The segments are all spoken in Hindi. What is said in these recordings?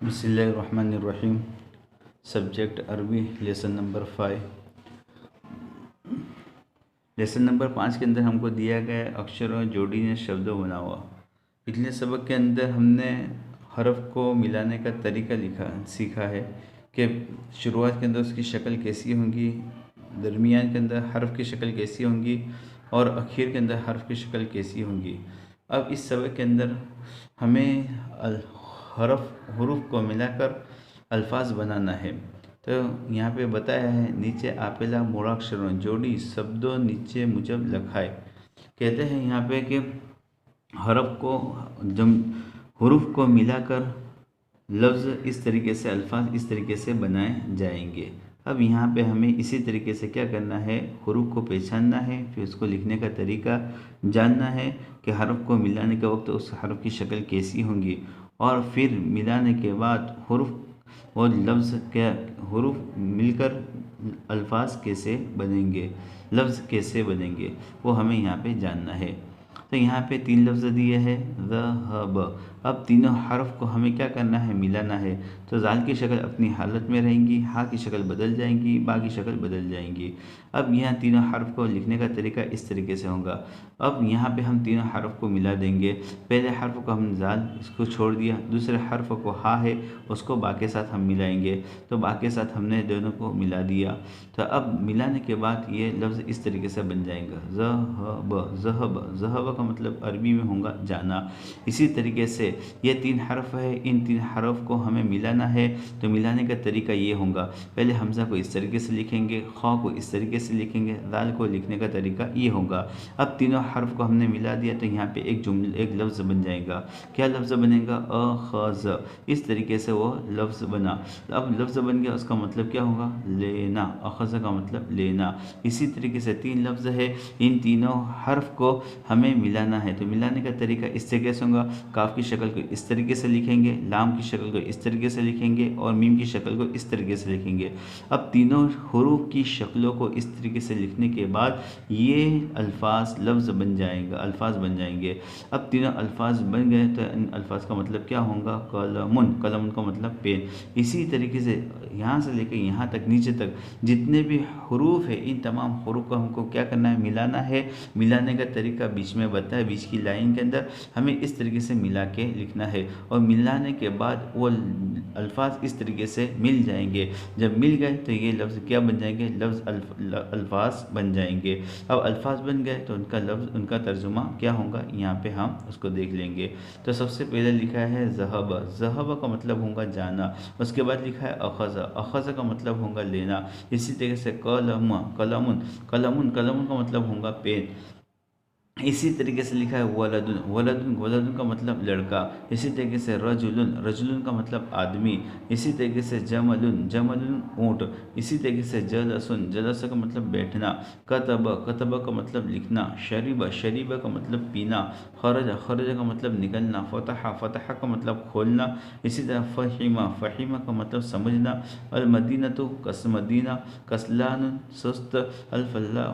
बिस्मिल्लाहिर्रहमानिर्रहीम। सब्जेक्ट अरबी, लेसन नंबर 5। लेसन नंबर 5 के अंदर हमको दिया गया अक्षर और जोड़ी ने शब्दों बना हुआ। पिछले सबक के अंदर हमने हरफ को मिलाने का तरीका सीखा है कि शुरुआत के अंदर उसकी शक्ल कैसी होंगी, दरमियान के अंदर हरफ की शक्ल कैसी होंगी और आखिर के अंदर हरफ की शक्ल कैसी होंगी। अब इस सबक के अंदर हमें हुरूफ को मिलाकर अल्फाज बनाना है। तो यहाँ पे बताया है, नीचे आपेला मूलाक्षरों जोड़ी शब्दों नीचे मुजब लखाए। कहते हैं यहाँ पे कि हरफ को जम हुरूफ को मिलाकर लफ्ज़ इस तरीके से, अल्फाज इस तरीके से बनाए जाएंगे। अब यहाँ पे हमें इसी तरीके से क्या करना है, हुरूफ को पहचानना है, फिर उसको लिखने का तरीका जानना है कि हरफ को मिलाने के वक्त उस हरफ की शक्ल कैसी होंगी, और फिर मिलाने के बाद हुरूफ और लफ्ज़ के हुरूफ मिलकर अल्फाज कैसे बनेंगे, लफ्ज़ कैसे बनेंगे, वो हमें यहाँ पे जानना है। तो यहाँ पे 3 लफ्ज़ दिए हैं ज़हब। अब तीनों हरफ को हमें क्या करना है, मिलाना है। तो जाल की शक्ल अपनी हालत में रहेंगी, हा की शक्ल बदल जाएंगी, बा की शक्ल बदल जाएंगी। अब यहाँ तीनों हरफ को लिखने का तरीका इस तरीके से होगा। अब यहाँ पे हम तीनों हरफ को मिला देंगे। पहले हरफ को हम जाल इसको छोड़ दिया, दूसरे हरफ को हा है उसको बा के साथ हम मिलाएंगे, तो बा के साथ हमने दोनों को मिला दिया। तो अब मिलाने के बाद ये लफ्ज़ इस तरीके से बन जाएगा ज़हब। ज़हब ज़हब का मतलब अरबी में होगा जाना। इसी तरीके से ये 3 हरफ है, इन 3 हरफ को हमें मिलाना है। तो मिलाने का तरीका ये होगा, पहले हमज़ा को इस तरीके से लिखेंगे, खा को इस तरीके से लिखेंगे, दाल को लिखने का तरीका ये होगा। अब तीनों हरफ को हमने मिला दिया तो यहाँ पे एक लफ्ज़ बन जाएगा। क्या लफ्ज़ बनेगा, अखज़। इस तरीके से वो लफ्ज़ बना। अब लफ्ज़ बन गया, उसका मतलब क्या होगा, लेना। अखज़ का मतलब लेना। इसी तरीके से 3 लफ्ज़ है, इन तीनों हरफ को हमें मिलाना है। तो मिलाने का तरीका इस तरीके से होगा, काफ की शक्ल को इस तरीके से लिखेंगे, लाम की शक्ल को इस तरीके से लिखेंगे और मीम की शक्ल को इस तरीके से लिखेंगे। अब तीनों हुरूफ की शक्लों को इस तरीके से लिखने के बाद ये अल्फाज लफ्ज़ बन जाएगा, अल्फाज बन जाएंगे। अब तीनों अल्फाज बन गए तो इन अल्फाज का मतलब क्या होगा, कलमुन। कलमुन का मतलब पेन। इसी तरीके से यहाँ से लेकर यहाँ तक नीचे तक जितने भी हुरूफ है, इन तमाम हुरूफ को हमको क्या करना है, मिलाना है। मिलाने का तरीका बीच में बताया, बीच की लाइन के अंदर हमें इस तरीके से मिला के लिखना है, और मिलाने के बाद वो अल्फाज इस तरीके से मिल जाएंगे। जब मिल गए तो ये लफ्ज़ क्या बन जाएंगे, लफ्ज़ अल्फाज बन जाएंगे। अब अल्फाज बन गए तो उनका लफ्ज़, उनका तर्जुमा क्या होगा, यहाँ पे हम उसको देख लेंगे। तो सबसे पहले लिखा है ज़हब। ज़हब का मतलब होगा जाना। उसके बाद लिखा है अखज़। अखज़ का मतलब होगा लेना। इसी तरीके से कलम, कलमुन। कलमुन का मतलब होगा पेन। इसी तरीके से लिखा है वलदुन। वलदुन का मतलब लड़का। इसी तरीके से रजुलुन का मतलब आदमी। इसी तरीके से जमलुन ऊँट। इसी तरीके से जलस का मतलब बैठना। कतब का मतलब लिखना। शरीब का मतलब पीना। खरज का मतलब निकलना। फतह का मतलब खोलना। इसी तरह फ़हीमा का मतलब समझना। अलमदीनतु मदीना। कसलान सुस्त।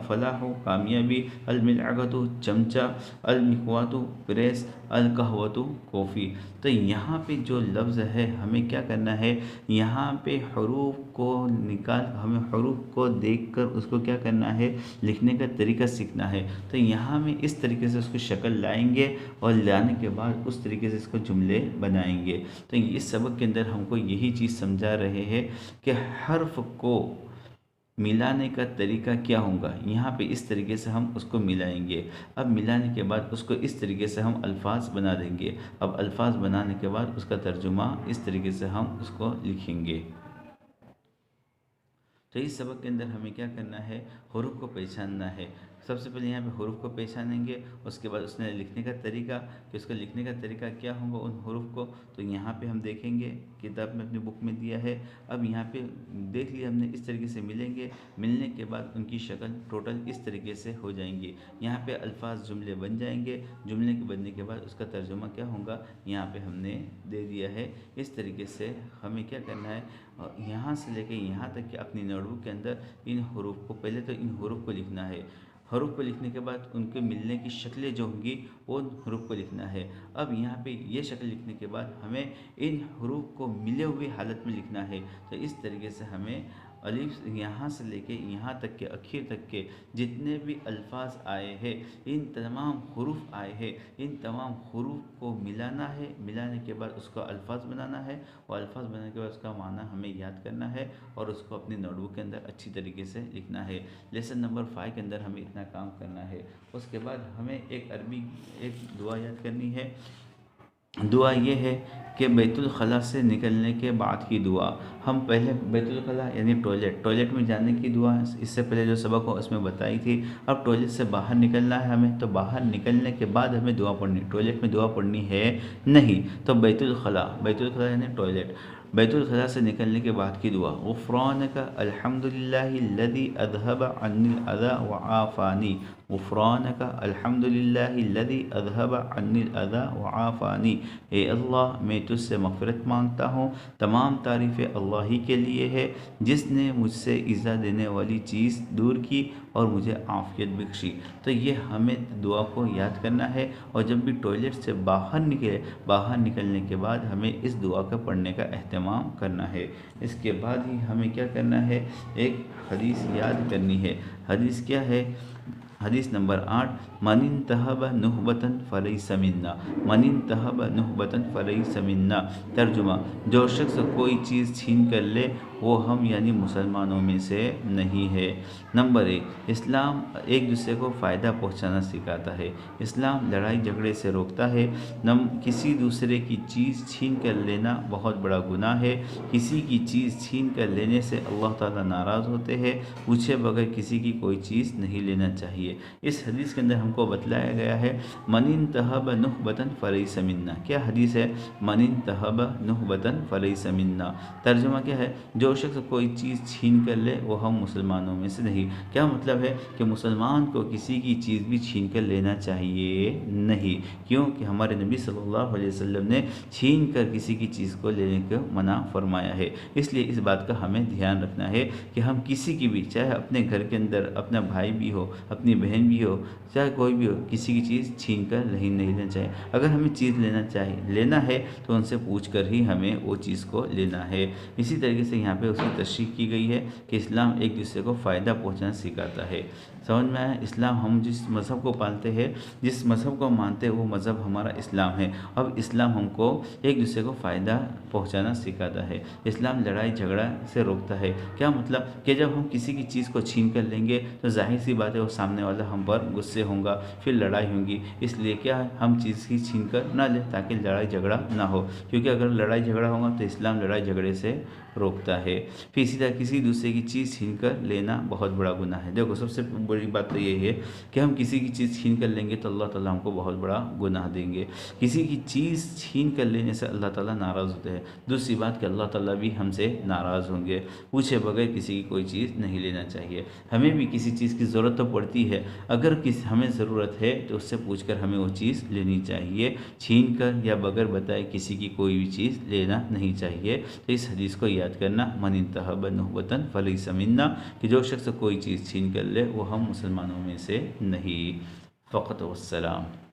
फलाह कामयाबी। अलमिलअगतु चमचा। अलमिकवातु प्रेस। अलकहवतु कॉफ़ी। तो यहाँ पे जो लफ्ज़ है हमें क्या करना है, यहाँ पे हरूफ को हमें हरूफ को देखकर उसको क्या करना है, लिखने का तरीका सीखना है। तो यहाँ में इस तरीके से उसको शक्ल लाएंगे और लाने के बाद उस तरीके से इसको जुमले बनाएंगे। तो इस सबक के अंदर हमको यही चीज़ समझा रहे हैं कि हर्फ को मिलाने का तरीका क्या होगा। यहाँ पे इस तरीके से हम उसको मिलाएंगे। अब मिलाने के बाद उसको इस तरीके से हम अल्फाज बना देंगे। अब अल्फाज बनाने के बाद उसका तर्जुमा इस तरीके से हम उसको लिखेंगे। तो इस सबक के अंदर हमें क्या करना है, हुरूफ को पहचानना है। सबसे पहले यहाँ पे हुरूफ को पहचानेंगे, उसके बाद उसने लिखने का तरीका, कि उसका लिखने का तरीका क्या होगा उन हुरूफ को। तो यहाँ पे हम देखेंगे, किताब में अपनी बुक में दिया है। अब यहाँ पे देख लिया हमने, इस तरीके से मिलेंगे। मिलने के बाद उनकी शक्ल टोटल इस तरीके से हो जाएंगी। यहाँ पे अल्फाज जुमले बन जाएंगे। जुमले के बनने के बाद उसका तर्जुमा क्या होगा, यहाँ पे हमने दे दिया है। इस तरीके से हमें क्या करना है, यहाँ से लेके यहाँ तक कि अपनी नोटबुक के अंदर इन हुरूफ को, पहले तो इन हुरूफ को लिखना है। हरूफ को लिखने के बाद उनके मिलने की शक्लें जो होंगी वो हरूफ को लिखना है। अब यहाँ पे ये शक्ल लिखने के बाद हमें इन हरूफ को मिले हुए हालत में लिखना है। तो इस तरीके से हमें अलिफ यहाँ से लेके यहाँ तक के आखिर तक के जितने भी अल्फाज आए हैं, इन तमाम हुरूफ आए हैं, इन तमाम हुरूफ को मिलाना है। मिलाने के बाद उसका अल्फाज बनाना है और अल्फाज बनाने के बाद उसका माना हमें याद करना है और उसको अपनी नोटबुक के अंदर अच्छी तरीके से लिखना है। लेसन नंबर 5 के अंदर हमें इतना काम करना है। उसके बाद हमें एक अरबी एक दुआ याद करनी है। दुआ ये है कि बैतुल खला से निकलने के बाद की दुआ, हम पहले बैतुल खला यानी टॉयलेट में जाने की दुआ इससे पहले जो सबक हो उसमें बताई थी। अब टॉयलेट से बाहर निकलना है हमें, तो बाहर निकलने के बाद हमें दुआ पढ़नी, टॉयलेट में दुआ पढ़नी है नहीं। तो बैतुल खला यानी टॉयलेट, बैतुल खला से निकलने के बाद की दुआ, गुफ़रानका अल्हम्दुलिल्लाहिल्लज़ी अज़हब अन्निल अज़ा व आफ़ानी, गुफ़रानका अल्हम्दुलिल्लाहिल्लज़ी अज़हब अन्निल अज़ा व आफ़ानी। ए अल्लाह, मैं तुझसे मग़फ़िरत मांगता हूँ, तमाम तारीफ़ें अल्लाह ही के लिए है जिसने मुझसे ईज़ा देने वाली चीज़ दूर की और मुझे आफ़ियत बख्शी। तो ये हमें दुआ को याद करना है और जब भी टॉयलेट से बाहर निकलने के बाद हमें इस दुआ का पढ़ने का एहतमाम करना है। इसके बाद ही हमें क्या करना है, एक हदीस याद करनी है। हदीस क्या है? हदीस नंबर 8, मनिन तहब नुहबतन फ़लैसा मिन्ना, मनिन तहब नुहबतन फ़लैसा मिन्ना। तर्जुमा, जो शख्स कोई चीज़ छीन कर ले वो हम यानी मुसलमानों में से नहीं है। नंबर 1, इस्लाम एक दूसरे को फ़ायदा पहुंचाना सिखाता है। इस्लाम लड़ाई झगड़े से रोकता है। किसी दूसरे की चीज़ छीन कर लेना बहुत बड़ा गुनाह है। किसी की चीज़ छीन कर लेने से अल्लाह ताला नाराज़ होते हैं। पूछे बगैर किसी की कोई चीज़ नहीं लेना चाहिए। इस हदीस के अंदर हमको बतलाया गया है, मनिन तहब नुहबतन फ़लैसा मिन्ना। क्या हदीस है? मनिन तहब नुहबतन फ़लैसा मिन्ना। तर्जुमा क्या है? जो शख्स कोई चीज़ छीन कर ले वो हम मुसलमानों में से नहीं। क्या मतलब है कि मुसलमान को किसी की चीज़ भी छीन कर लेना चाहिए नहीं, क्योंकि हमारे नबी सल्लल्लाहु अलैहि वसल्लम ने छीन कर किसी की चीज़ को लेने को मना फरमाया है। इसलिए इस बात का हमें ध्यान रखना है कि हम किसी की भी, चाहे अपने घर के अंदर अपना भाई भी हो, अपनी बहन भी हो, चाहे कोई भी हो, किसी की चीज़ छीन कर नहीं लेना चाहिए। अगर हमें चीज़ लेना है तो उनसे पूछ कर ही हमें वो चीज़ को लेना है। इसी तरीके से यहाँ पे उसकी तशरीह की गई है कि इस्लाम एक दूसरे को फ़ायदा पहुँचाना सिखाता है। समझ में आया? इस्लाम, हम जिस मज़हब को पालते हैं, जिस मज़हब को मानते हैं, वो मज़हब हमारा इस्लाम है। अब इस्लाम हमको एक दूसरे को फ़ायदा पहुँचाना सिखाता है। इस्लाम लड़ाई झगड़ा से रोकता है। क्या मतलब कि जब हम किसी की चीज़ को छीन कर लेंगे तो जाहिर सी बात है वो सामने वाला हम पर गुस्से होगा, फिर लड़ाई होगी। इसलिए क्या है, हम चीज़ की छीन कर ना लें ताकि लड़ाई झगड़ा ना हो, क्योंकि अगर लड़ाई झगड़ा होगा तो इस्लाम लड़ाई झगड़े से रोकता है। फिर इसी तरह किसी दूसरे की चीज़ छीन कर लेना बहुत बड़ा गुनाह है। देखो, सबसे बड़ी बात तो ये है कि हम किसी की चीज़ छीन कर लेंगे तो अल्लाह ताला हमको बहुत बड़ा गुनाह देंगे। किसी की चीज़ छीन कर लेने से अल्लाह ताला नाराज़ होते हैं। दूसरी बात कि अल्लाह ताला भी हमसे नाराज़ होंगे। पूछे बगैर किसी की कोई चीज़ नहीं लेना चाहिए। हमें भी किसी चीज़ की ज़रूरत तो पड़ती है, अगर हमें ज़रूरत है तो उससे पूछ कर हमें वो चीज़ लेनी चाहिए। छीन कर या बगैर बताए किसी की कोई भी चीज़ लेना नहीं चाहिए। तो इस हदीस को याद करना, मन इंतहब नुहबतन फ़लैसा मिन्ना, कि जो शख्स कोई चीज़ छीन कर ले वो हम मुसलमानों में से नहीं। फ़क़त वस्सलाम।